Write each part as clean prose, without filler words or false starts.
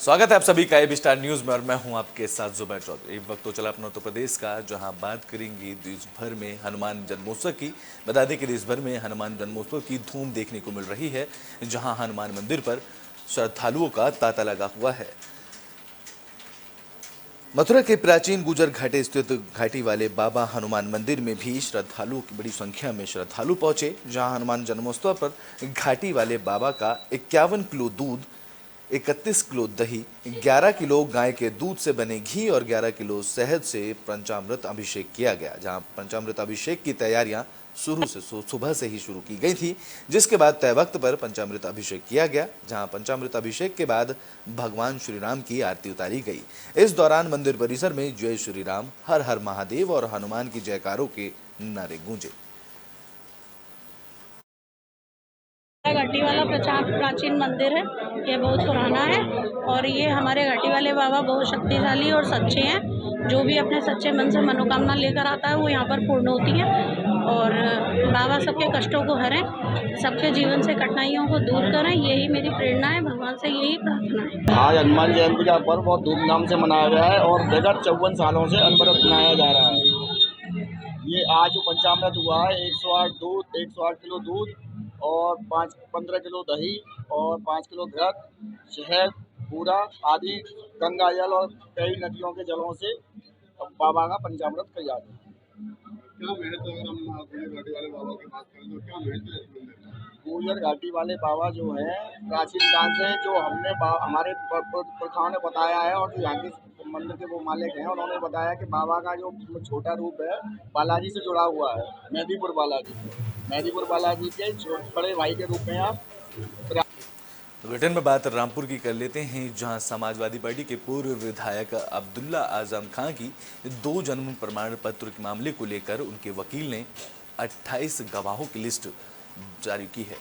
स्वागत है आप सभी का एबी स्टार न्यूज में और मैं हूं आपके साथ जुबैर चौधरी। वक्त तो चला अपना उत्तर प्रदेश का, जहां बात करेंगे देश भर में हनुमान जन्मोत्सव की। बता दें कि देश भर में हनुमान जन्मोत्सव की धूम देखने को मिल रही है, जहां हनुमान मंदिर पर श्रद्धालुओं का तांता लगा हुआ है। मथुरा के प्राचीन गुजर घाटी स्थित घाटी वाले बाबा हनुमान मंदिर में भी श्रद्धालुओं की बड़ी संख्या में श्रद्धालु पहुंचे, जहां हनुमान जन्मोत्सव पर घाटी वाले बाबा का 51 किलो दूध, 31 किलो दही, 11 किलो गाय के दूध से बने घी और 11 किलो शहद से पंचामृत अभिषेक किया गया। जहां पंचामृत अभिषेक की तैयारियां शुरू से सुबह से ही शुरू की गई थी, जिसके बाद तय वक्त पर पंचामृत अभिषेक किया गया। जहां पंचामृत अभिषेक के बाद भगवान श्री राम की आरती उतारी गई। इस दौरान मंदिर परिसर में जय श्री राम, हर हर महादेव और हनुमान की जयकारों के नारे गूंजे। घाटी वाला प्राचीन मंदिर है। ये बहुत पुराना है और ये हमारे घाटी वाले बाबा बहुत शक्तिशाली और सच्चे हैं। जो भी अपने सच्चे मन से मनोकामना लेकर आता है वो यहाँ पर पूर्ण होती है और बाबा सबके कष्टों को हरें, सबके जीवन से कठिनाइयों को दूर करें। यही मेरी प्रेरणा है, भगवान से यही प्रार्थना है। आज हनुमान जयंती का पर्व बहुत धूमधाम से मनाया गया है और विगत 54 सालों से अनवरत मनाया जा रहा है। ये आज जो पंचामृत हुआ है, 108 किलो दूध और 15 किलो दही और 5 किलो घृत, शहद, बूरा आदि गंगा जल और कई नदियों के जलों से बाबा का पंचामृत किया जाता है। क्या महत्व, अगर हम गुजर घाटी वाले बाबा की बात करें तो क्या महत्व है इस मंदिर का? गुजर घाटी वाले बाबा जो हैं प्राचीन काल से, जो हमने हमारे पुरखाओं ने बताया है और जो यहाँ के मंदिर के वो मालिक हैं, उन्होंने बताया कि बाबा का जो छोटा रूप है बालाजी से जुड़ा हुआ है। मेहदीपुर बालाजी के बड़े भाई के रूप में आप। बुलेटिन में बात रामपुर की कर लेते हैं, जहां समाजवादी पार्टी के पूर्व विधायक अब्दुल्ला आजम खां की 2 जन्म प्रमाण पत्र के मामले को लेकर उनके वकील ने 28 गवाहों की लिस्ट जारी की है।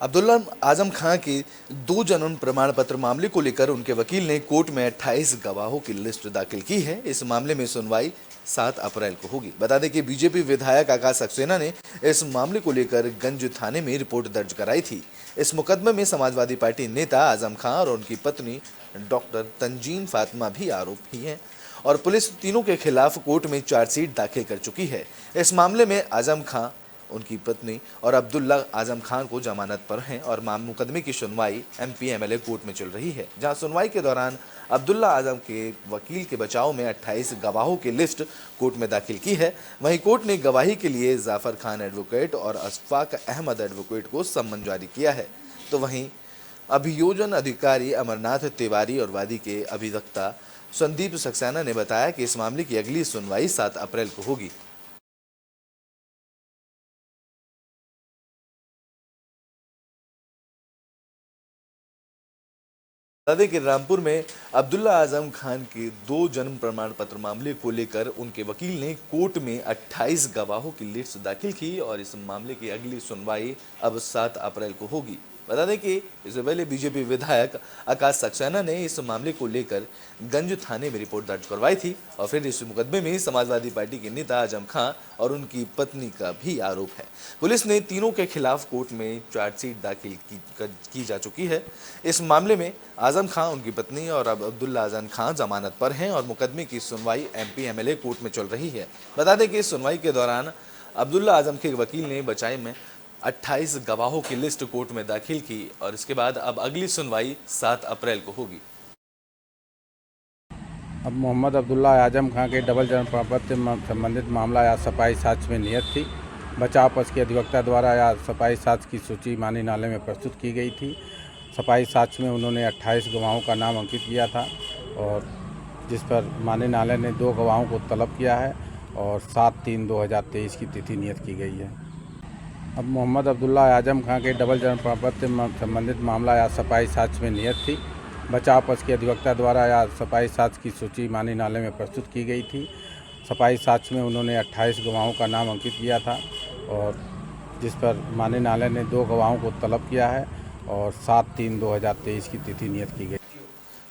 अब्दुल्ला आजम खां के 2 जन्म प्रमाण पत्र मामले को लेकर उनके वकील ने कोर्ट में 28 गवाहों की लिस्ट दाखिल की है। इस मामले में सुनवाई 7 अप्रैल को होगी। बता दें कि बीजेपी विधायक आकाश सक्सेना ने इस मामले को लेकर गंज थाने में रिपोर्ट दर्ज कराई थी। इस मुकदमे में समाजवादी पार्टी नेता आजम खां और उनकी पत्नी डॉक्टर तंजीन फातिमा भी आरोपी हैं और पुलिस तीनों के खिलाफ कोर्ट में चार्जशीट दाखिल कर चुकी है। इस मामले में आजम खां, उनकी पत्नी और अब्दुल्ला आजम खान को जमानत पर हैं और मुकदमे की सुनवाई एमपी एमएलए कोर्ट में चल रही है, जहां सुनवाई के दौरान अब्दुल्ला आजम के वकील के बचाव में 28 गवाहों की लिस्ट कोर्ट में दाखिल की है। वहीं कोर्ट ने गवाही के लिए जाफर खान एडवोकेट और अशफाक अहमद एडवोकेट को सम्मन जारी किया है। तो वहीं अभियोजन अधिकारी अमरनाथ तिवारी और वादी के अधिवक्ता संदीप सक्सेना ने बताया कि इस मामले की अगली सुनवाई 7 अप्रैल को होगी। बता दें कि रामपुर में अब्दुल्ला आजम खान के 2 जन्म प्रमाण पत्र मामले को लेकर उनके वकील ने कोर्ट में 28 गवाहों की लिस्ट दाखिल की और इस मामले की अगली सुनवाई अब 7 अप्रैल को होगी। बता दें कि इससे पहले बीजेपी विधायक आकाश सक्सेना ने इस मामले को लेकर गंज थाने में रिपोर्ट दर्ज करवाई थी और फिर इस मुकदमे में समाजवादी पार्टी के नेता आजम खां और उनकी पत्नी का भी आरोप है। पुलिस ने तीनों के खिलाफ कोर्ट में चार्जशीट दाखिल की जा चुकी है। इस मामले में आजम खां, उनकी पत्नी और अब्दुल्ला आजम खां जमानत पर हैं और मुकदमे की सुनवाई एमपी एमएलए कोर्ट में चल रही है। बता दें कि इस सुनवाई के दौरान अब्दुल्ला आजम के वकील ने बचाव में 28 गवाहों की लिस्ट कोर्ट में दाखिल की और इसके बाद अब अगली सुनवाई 7 अप्रैल को होगी। अब मोहम्मद अब्दुल्ला आजम खां के डबल जन्म प्रमाण पत्र से संबंधित मामला आज सफाई साक्ष्य में नियत थी। बचाव पक्ष के अधिवक्ता द्वारा आज सफाई साक्ष्य की सूची मानी नाले में प्रस्तुत की गई थी। सफाई साक्ष्य में उन्होंने 28 गवाहों का नाम अंकित किया था और जिस पर मानी नाले ने 2 गवाहों को तलब किया है और 7/3/2023 की तिथि नियत की गई है। अब मोहम्मद अब्दुल्ला आजम खां के डबल जन्म प्रमाण पत्र से संबंधित मामला आज सफाई साक्ष्य में नियत थी। बचाव पक्ष के अधिवक्ता द्वारा आज सफाई साक्ष्य की सूची मानी नाले में प्रस्तुत की गई थी। सफाई साक्ष्य में उन्होंने 28 गवाहों का नाम अंकित किया था और जिस पर मानी नाले ने 2 गवाहों को तलब किया है और 7/3/2023 की तिथि नियत की गई।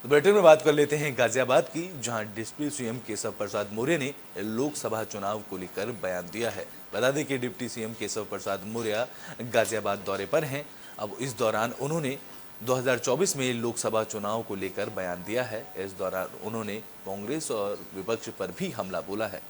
बुलेटिन में बात कर लेते हैं गाजियाबाद की, जहां डिप्टी सीएम केशव प्रसाद मौर्य ने लोकसभा चुनाव को लेकर बयान दिया है। बता दें कि डिप्टी सीएम केशव प्रसाद मौर्य गाजियाबाद दौरे पर हैं। अब इस दौरान उन्होंने 2024 में लोकसभा चुनाव को लेकर बयान दिया है। इस दौरान उन्होंने कांग्रेस और विपक्ष पर भी हमला बोला है।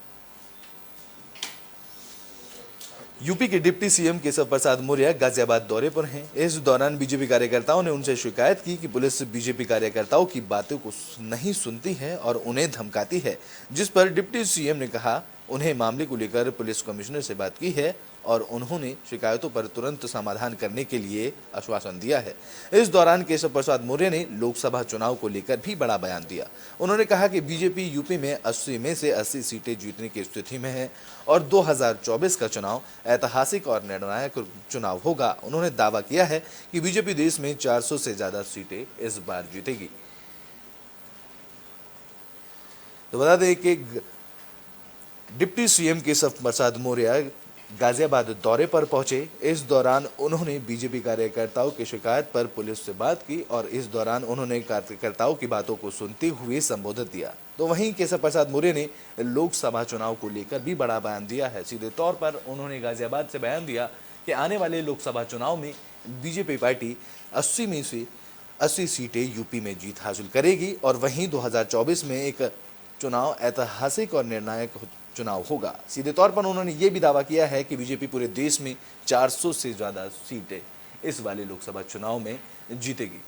यूपी के डिप्टी सीएम केशव प्रसाद मौर्य गाजियाबाद दौरे पर हैं। इस दौरान बीजेपी कार्यकर्ताओं ने उनसे शिकायत की कि पुलिस बीजेपी कार्यकर्ताओं की बातों को नहीं सुनती है और उन्हें धमकाती है, जिस पर डिप्टी सीएम ने कहा उन्हें मामले को लेकर पुलिस कमिश्नर से बात की है और उन्होंने शिकायतों पर तुरंत समाधान करने के लिए आश्वासन दिया है। इस दौरान केशव प्रसाद मौर्य ने लोकसभा चुनाव को लेकर भी बड़ा बयान दिया। उन्होंने कहा कि बीजेपी यूपी में 80 में से 80 सीटें जीतने की स्थिति में है और 2024 का चुनाव ऐतिहासिक और निर्णायक चुनाव होगा। उन्होंने दावा किया है कि बीजेपी देश में 400 से ज्यादा सीटें इस बार जीतेगी। तो बता दें कि डिप्टी सीएम केशव प्रसाद मौर्य गाजियाबाद दौरे पर पहुंचे। इस दौरान उन्होंने बीजेपी कार्यकर्ताओं की शिकायत पर पुलिस से बात की और इस दौरान उन्होंने कार्यकर्ताओं की बातों को सुनते हुए संबोधित दिया। तो वहीं केशव प्रसाद मौर्य ने लोकसभा चुनाव को लेकर भी बड़ा बयान दिया है। सीधे तौर पर उन्होंने गाजियाबाद से बयान दिया कि आने वाले लोकसभा चुनाव में बीजेपी पार्टी 80 में से 80 सीटें यूपी में जीत हासिल करेगी और वहीं 2024 में एक चुनाव ऐतिहासिक और निर्णायक चुनाव होगा। सीधे तौर पर उन्होंने ये भी दावा किया है कि बीजेपी पूरे देश में 400 से ज्यादा सीटें इस वाले लोकसभा चुनाव में जीतेगी।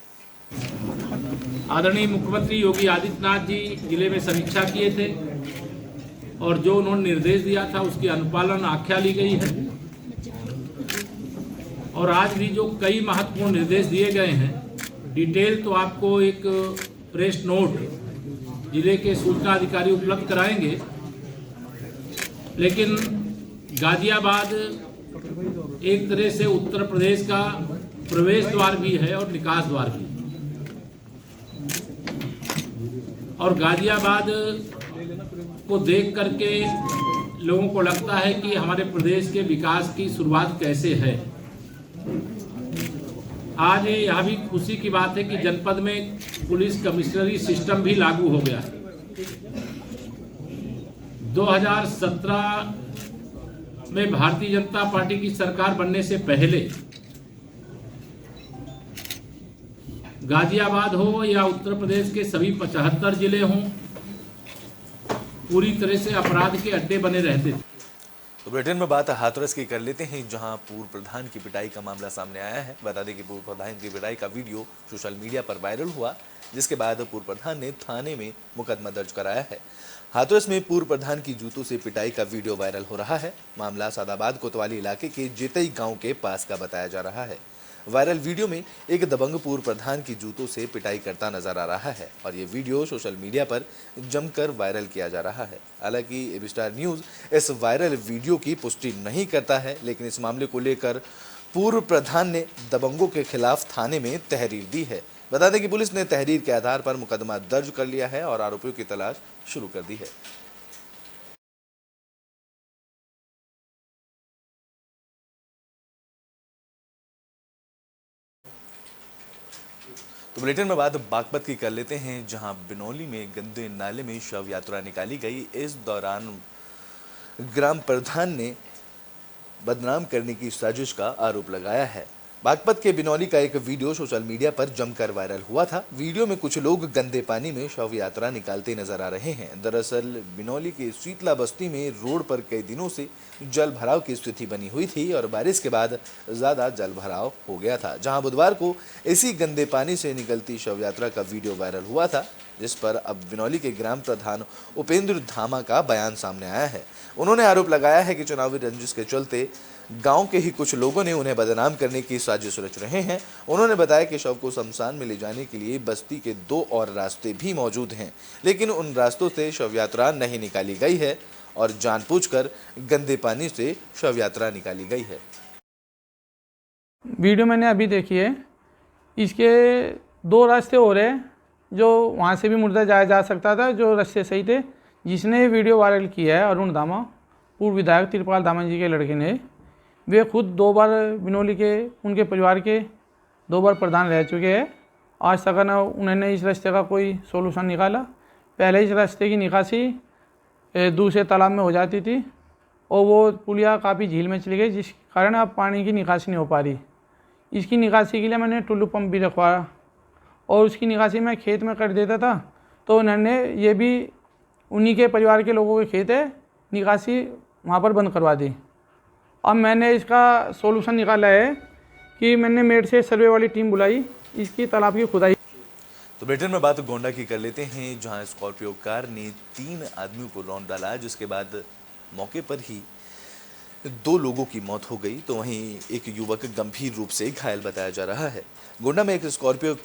आदरणीय मुख्यमंत्री योगी आदित्यनाथ जी जिले में समीक्षा किए थे और जो उन्होंने निर्देश दिया था उसकी अनुपालन आख्या ली गई है और आज भी जो कई महत्वपूर्ण निर्देश दिए गए हैं, डिटेल तो आपको एक प्रेस नोट जिले के सूचना अधिकारी उपलब्ध कराएंगे, लेकिन गाजियाबाद एक तरह से उत्तर प्रदेश का प्रवेश द्वार भी है और निकास द्वार भी। और गाजियाबाद को देख करके लोगों को लगता है कि हमारे प्रदेश के विकास की शुरुआत कैसे है। आज यह भी खुशी की बात है कि जनपद में पुलिस कमिश्नरी सिस्टम भी लागू हो गया है। 2017 में भारतीय जनता पार्टी की सरकार बनने से पहले गाजियाबाद हो या उत्तर प्रदेश के सभी 75 जिले हों, पूरी तरह से अपराध के अड्डे बने रहते थे। तो बुलेटिन में बात हाथरस की कर लेते हैं, जहां पूर्व प्रधान की पिटाई का मामला सामने आया है। बता दें कि पूर्व प्रधान की पिटाई का वीडियो सोशल मीडिया पर वायरल हुआ, जिसके बाद पूर्व प्रधान ने थाने में मुकदमा दर्ज कराया है। हाथरस में पूर्व प्रधान की जूतों से पिटाई का वीडियो वायरल हो रहा है। मामला सादाबाद कोतवाली इलाके के जेतई गांव के पास का बताया जा रहा है। वायरल वीडियो में एक दबंग पूर्व प्रधान की जूतों से पिटाई करता नजर आ रहा है और ये वीडियो सोशल मीडिया पर जमकर वायरल किया जा रहा है। हालांकि एबी स्टार न्यूज इस वायरल वीडियो की पुष्टि नहीं करता है, लेकिन इस मामले को लेकर पूर्व प्रधान ने दबंगों के खिलाफ थाने में तहरीर दी है। बता दें कि पुलिस ने तहरीर के आधार पर मुकदमा दर्ज कर लिया है और आरोपियों की तलाश शुरू कर दी है। तो बुलेटिन में बात बागपत की कर लेते हैं, जहां बिनौली में गंदे नाले में शव यात्रा निकाली गई। इस दौरान ग्राम प्रधान ने बदनाम करने की साजिश का आरोप लगाया है। बागपत के बिनौली का एक वीडियो सोशल मीडिया पर जमकर वायरल हुआ था। वीडियो में कुछ लोग गंदे पानी में शव यात्रा निकालते नजर आ रहे हैं। दरअसल बिनौली के शीतला बस्ती में रोड पर कई दिनों से जल भराव की स्थिति बनी हुई थी और बारिश के बाद ज्यादा जल भराव हो गया था, जहां बुधवार को इसी गंदे पानी से निकलती शव यात्रा का वीडियो वायरल हुआ था, जिस पर अब बिनौली के ग्राम प्रधान उपेंद्र धामा का बयान सामने आया है। उन्होंने आरोप लगाया है कि चुनावी रंजिश के चलते गांव के ही कुछ लोगों ने उन्हें बदनाम करने की साजिश रच रहे हैं। उन्होंने बताया कि शव को शमशान में ले जाने के लिए बस्ती के 2 और रास्ते भी मौजूद हैं, लेकिन उन रास्तों से शव यात्रा नहीं निकाली गई है और जानबूझकर गंदे पानी से शव यात्रा निकाली गई है। वीडियो मैंने अभी देखी है। इसके 2 रास्ते हो रहे हैं, जो वहाँ से भी मुर्दा जाया जा सकता था, जो रास्ते सही थे। जिसने ये वीडियो वायरल किया है अरुण धामा, पूर्व विधायक तिरपाल धामा जी के लड़के ने, वे खुद 2 बार बिनौली के उनके परिवार के 2 बार प्रधान रह चुके हैं। आज तक ना उन्होंने इस रास्ते का कोई सोल्यूशन निकाला। पहले इस रास्ते की निकासी दूसरे तालाब में हो जाती थी और वो पुलिया काफ़ी झील में चली गई, जिस कारण अब पानी की निकासी नहीं हो पा रही। इसकी निकासी के लिए मैंने टुल्लू पंप भी रखवाया और उसकी निकासी मैं खेत में कर देता था, तो उन्होंने ये भी उन्हीं के परिवार के लोगों के खेत है, निकासी वहाँ पर बंद करवा दी। अब मैंने इसका सॉल्यूशन निकाला है कि मैंने मेड से सर्वे वाली टीम बुलाई, इसकी तालाब की खुदाई। तो ब्रिटेन में बात गोंडा की कर लेते हैं, जहां स्कॉर्पियो कार ने 3 आदमियों को रौंद डाला, जिसके बाद मौके पर ही 2 लोगों की मौत हो गई, तो वहीं एक युवक गंभीर रूप से घायल बताया जा रहा है। गोंडा में एक स्कॉर्पियो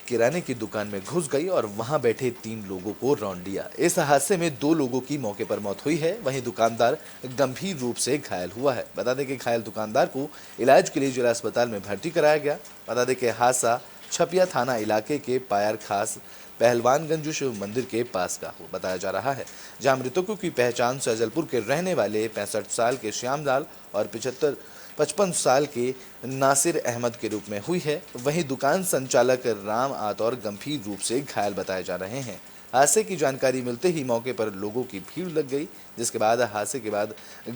किराने की दुकान में घुस गई और वहां बैठे 3 लोगों को रौंद दिया। इस हादसे में 2 लोगों की मौके पर मौत हुई है, वहीं दुकानदार गंभीर रूप से घायल हुआ है। बता दें कि घायल दुकानदार को इलाज के लिए जिला अस्पताल में भर्ती कराया गया। बता दें कि हादसा छपिया थाना इलाके के पायर खास पहलवानगंज शिव मंदिर के पास का हो बताया जा रहा है, जहां मृतकों की पहचान सैजलपुर के रहने वाले 65 साल के श्यामलाल और 55 साल के नासिर अहमद के रूप में हुई है। वहीं दुकान संचालक राम आतौर गंभीर रूप से घायल बताए जा रहे हैं। हादसे की जानकारी मिलते ही मौके पर लोगों की भीड़ लग गई, जिसके बाद हादसे के बाद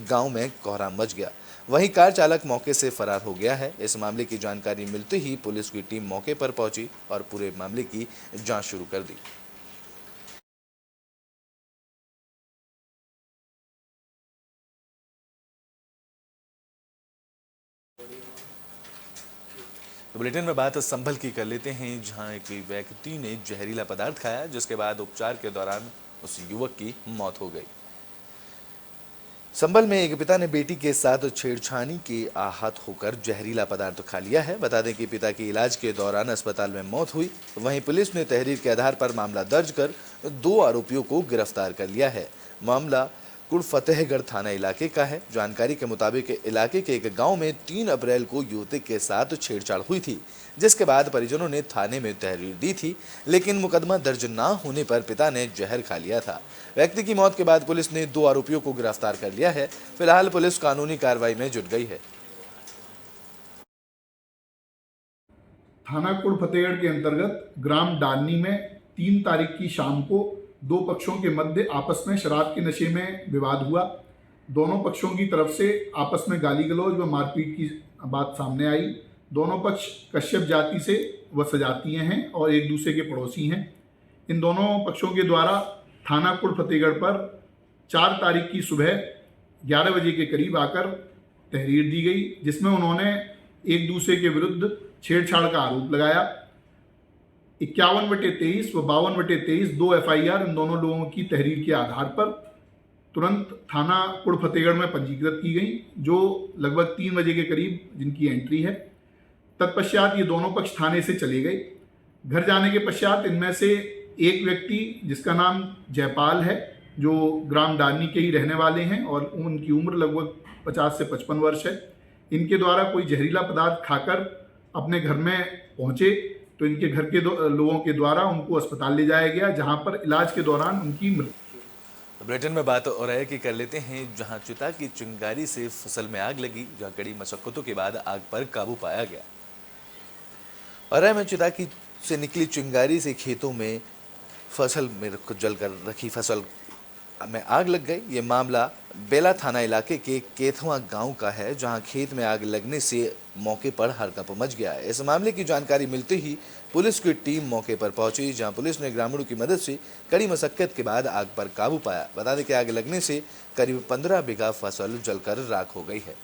गांव में कोहराम मच गया। वहीं कार चालक मौके से फरार हो गया है। इस मामले की जानकारी मिलते ही पुलिस की टीम मौके पर पहुंची और पूरे मामले की जांच शुरू कर दी। तो बुलेटिन में बात संभल की कर लेते हैं, जहां एक व्यक्ति ने जहरीला पदार्थ खाया, जिसके बाद उपचार के दौरान उस युवक की मौत हो गई। संभल में एक पिता ने बेटी के साथ छेड़छानी के आहत होकर जहरीला पदार्थ खा लिया है। बता दें कि पिता की इलाज के दौरान अस्पताल में मौत हुई। वहीं पुलिस ने तहरीर के आधार पर मामला दर्ज कर 2 आरोपियों को गिरफ्तार कर लिया है। मामला कुड़ फतेहगढ़ थाना इलाके का है। जानकारी के मुताबिक इलाके के एक गांव में 3 अप्रैल को युवती के साथ छेड़छाड़ हुई थी, जिसके बाद परिजनों ने थाने में तहरीर दी थी, लेकिन मुकदमा दर्ज न होने पर पिता ने जहर खा लिया था। व्यक्ति की मौत के बाद पुलिस ने 2 आरोपियों को गिरफ्तार कर लिया है। फिलहाल पुलिस कानूनी कार्रवाई में जुट गई है। थाना कुड़ फतेहगढ़ के अंतर्गत ग्राम डालनी में 3 तारीख की शाम को 2 पक्षों के मध्य आपस में शराब के नशे में विवाद हुआ। दोनों पक्षों की तरफ से आपस में गाली गलौज व मारपीट की बात सामने आई। दोनों पक्ष कश्यप जाति से व सजातीय हैं और एक दूसरे के पड़ोसी हैं। इन दोनों पक्षों के द्वारा थाना कुड़ फतेहगढ़ पर 4 तारीख की सुबह 11 बजे के करीब आकर तहरीर दी गई, जिसमें उन्होंने एक दूसरे के विरुद्ध छेड़छाड़ का आरोप लगाया। 51/23 व 52/23 2 FIR इन दोनों लोगों की तहरीर के आधार पर तुरंत थाना कुड़ फतेहगढ़ में पंजीकृत की गई, जो लगभग 3 बजे के करीब जिनकी एंट्री है। तत्पश्चात ये दोनों पक्ष थाने से चले गए। घर जाने के पश्चात इनमें से एक व्यक्ति, जिसका नाम जयपाल है, जो ग्राम डालनी के ही रहने वाले हैं और उनकी उम्र लगभग 50 से 55 वर्ष है, इनके द्वारा कोई जहरीला पदार्थ खाकर अपने घर में पहुंचे, तो इनके घर के लोगों के द्वारा उनको अस्पताल ले जाया गया, जहां पर इलाज के दौरान उनकी मृत्यु। ब्रिटेन में बात और है कि कर लेते हैं, जहां चिता की चिंगारी से फसल में आग लगी, जहां कड़ी मशक्कतों के बाद आग पर काबू पाया गया। और में चिता की से निकली चिंगारी से खेतों में फसल में जलकर रखी फसल में आग लग गई। ये मामला बेला थाना इलाके के केथवा गांव का है, जहां खेत में आग लगने से मौके पर हड़कंप मच गया है। इस मामले की जानकारी मिलते ही पुलिस की टीम मौके पर पहुंची, जहां पुलिस ने ग्रामीणों की मदद से कड़ी मशक्कत के बाद आग पर काबू पाया। बता दें कि आग लगने से करीब 15 बीघा फसल जलकर राख हो गई है।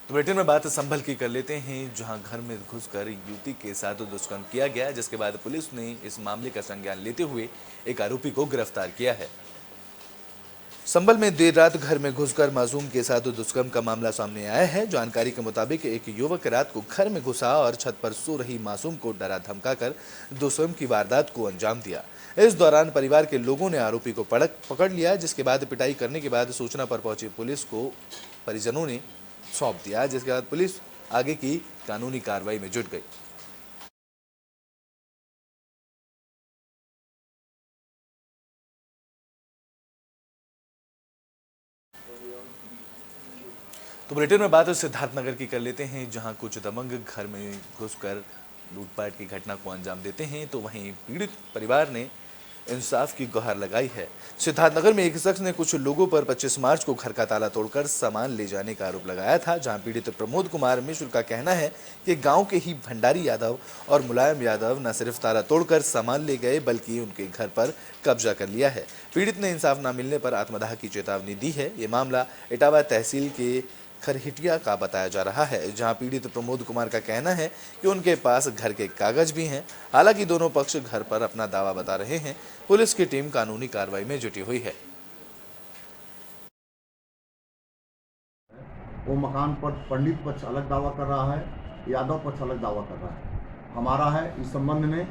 तो ब्रिटेन में बात संभल की कर लेते हैं, जहां घर में घुसकर युवती के साथ दुष्कर्म किया गया, जिसके बाद पुलिस ने इस मामले का संज्ञान लेते हुए एक आरोपी को गिरफ्तार किया है। संभल में देर रात घर में घुसकर मासूम के साथ दुष्कर्म का मामला सामने आया है। जानकारी के मुताबिक एक युवक रात को घर में घुसा और छत पर सो रही मासूम को डरा धमकाकर दुष्कर्म की वारदात को अंजाम दिया। इस दौरान परिवार के लोगों ने आरोपी को पकड़ लिया, जिसके बाद पिटाई करने के बाद सूचना पर पहुंची पुलिस को परिजनों ने सौंप दिया, जिसके बाद पुलिस आगे की कानूनी कार्रवाई में जुट गई। बुलेटिन में बात सिद्धार्थनगर की कर लेते हैं, जहां कुछ दबंग घर में घुसकर लूटपाट की घटना को अंजाम देते हैं, तो वहीं पीड़ित परिवार ने इंसाफ की गुहार लगाई है। सिद्धार्थनगर में एक शख्स ने कुछ लोगों पर 25 मार्च को घर का ताला तोड़कर सामान ले जाने का आरोप लगाया था, जहां पीड़ित प्रमोद कुमार मिश्र का कहना है कि गांव के ही भंडारी यादव और मुलायम यादव न सिर्फ ताला तोड़कर सामान ले गए बल्कि उनके घर पर कब्जा कर लिया है। पीड़ित ने इंसाफ न मिलने पर आत्मदाह की चेतावनी दी है। ये मामला इटावा तहसील के खरहिटिया का बताया जा रहा है, जहां पीड़ित प्रमोद कुमार का कहना है कि उनके पास घर के कागज भी हैं। हालांकि दोनों पक्ष घर पर अपना दावा बता रहे हैं। पुलिस की टीम कानूनी कार्रवाई में जुटी हुई है। वो मकान पर पंडित पक्ष अलग दावा कर रहा है, यादव पक्ष अलग दावा कर रहा है। हमारा है इस संबंध में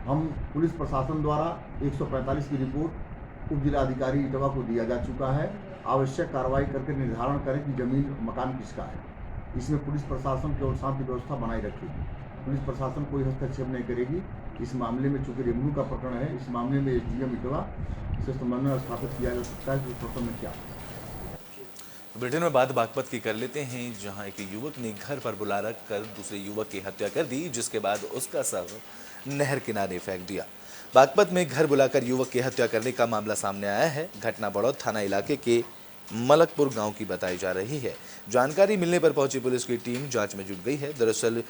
हम पुलिस प्रशासन द्वारा 145 की रिपोर्ट उप जिलाधिकारी इटावा को दिया जा चुका है। आवश्यक कार्रवाई करके निर्धारण करें कि जमीन मकान किसका है। इसमें पुलिस प्रशासन केवल शांति व्यवस्था बनाए रखेगी। पुलिस प्रशासन कोई हस्तक्षेप नहीं करेगी। इस मामले में चूंकि रेवन्यू का प्रकरण है, इस मामले में एसडीएम इटावा से समन्वय स्थापित किया जा सकता है कि उस प्रकरण में क्या है। बुलेटिन में बात बागपत की कर लेते हैं, जहां एक युवक ने घर पर बुला रखकर दूसरे युवक की हत्या कर दी, जिसके बाद उसका शव नहर किनारे फेंक दिया। बागपत में घर बुलाकर युवक की हत्या करने का मामला सामने आया है। घटना बड़ौद थाना इलाके के मलकपुर गांव की बताई जा रही है। जानकारी मिलने पर पहुंची पुलिस की टीम जांच में जुट गई है। दरअसल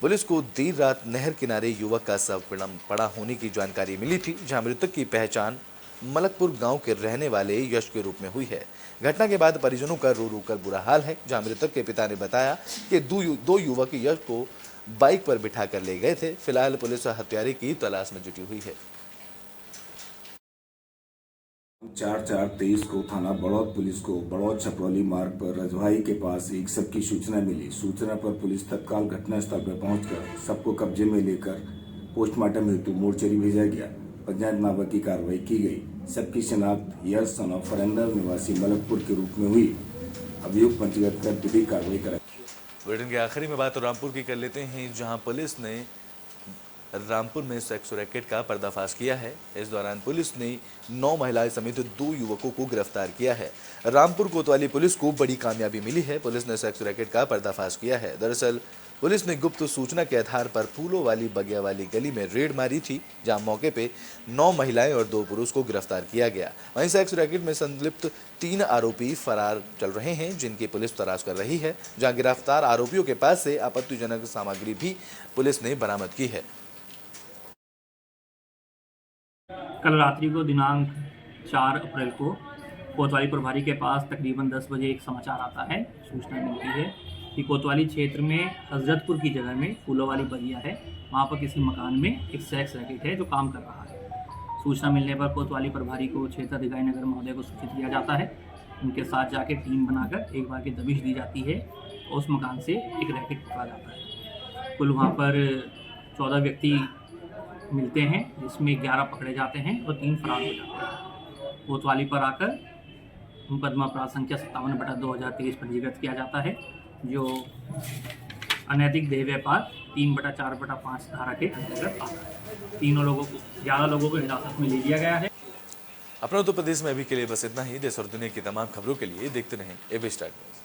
पुलिस को देर रात नहर किनारे युवक का शव पड़ा होने की जानकारी मिली थी, जहां मृतक की पहचान मलकपुर गांव के रहने वाले यश के रूप में हुई है। घटना के बाद परिजनों का रो रो कर बुरा हाल है, जहां मृतक के पिता ने बताया कि दो युवक यश को बाइक पर बिठा कर ले गए थे। फिलहाल पुलिस हत्यारे की तलाश में जुटी हुई है। 4/4/23 को थाना बड़ौद पुलिस को बड़ौद छपरौली मार्ग पर रजवाही के पास एक शव की सूचना मिली। सूचना पर पुलिस तत्काल घटनास्थल पर पहुंचकर सबको कब्जे में लेकर पोस्टमार्टम हेतु मोर्चरी भेजा गया। पंचायतनामा की कार्रवाई की गई। सबकी शिनाख्त यश सन ऑफ फरेंदर निवासी मलकपुर के रूप में हुई। अभियुक्त पंजीकृत कर विधिक कार्रवाई कराई। बुलेटिन के आखिरी में बात रामपुर की कर लेते हैं, जहां पुलिस ने रामपुर में सेक्स रैकेट का पर्दाफाश किया है। इस दौरान पुलिस ने 9 महिलाएं समेत 2 युवकों को गिरफ्तार किया है। रामपुर कोतवाली पुलिस को बड़ी कामयाबी मिली है। पुलिस ने सेक्स रैकेट का पर्दाफाश किया है। दरअसल पुलिस ने गुप्त सूचना के आधार पर फूलों वाली बगिया वाली गली में रेड मारी थी, जहां मौके पे 9 महिलाएं और 2 पुरुष को गिरफ्तार किया गया। वहीं सेक्स रैकेट में संलिप्त 3 आरोपी फरार चल रहे हैं, जिनकी पुलिस तलाश कर रही है। जहां गिरफ्तार आरोपियों के पास से आपत्तिजनक सामग्री भी पुलिस ने बरामद की है। कल रात्रि को दिनांक 4 अप्रैल को कोतवाली प्रभारी के पास तकरीबन 10 बजे एक समाचार आता है, सूचना मिलती है कि कोतवाली क्षेत्र में हजरतपुर की जगह में फूलों वाली बगिया है, वहाँ पर किसी मकान में एक सेक्स रैकेट है जो काम कर रहा है। सूचना मिलने पर कोतवाली प्रभारी को क्षेत्राधिकारी नगर महोदय को सूचित किया जाता है। उनके साथ जाके टीम बनाकर एक बार की दबिश दी जाती है और उस मकान से एक रैकेट पकड़ा जाता है। कुल वहाँ पर 14 व्यक्ति मिलते हैं, जिसमें 11 पकड़े जाते हैं और 3 फरार हो जाते हैं। कोतवाली पर आकर मुकदमा अपराध संख्या 57/2023 पंजीकृत किया जाता है, जो अनैतिक देह व्यापार 3/4/5 धारा के अंतर्गत आता है। 11 लोगों को हिरासत में ले लिया गया है। अपना उत्तर प्रदेश में अभी के लिए बस इतना ही। देश और दुनिया की तमाम खबरों के लिए देखते रहें एबी स्टार न्यूज़।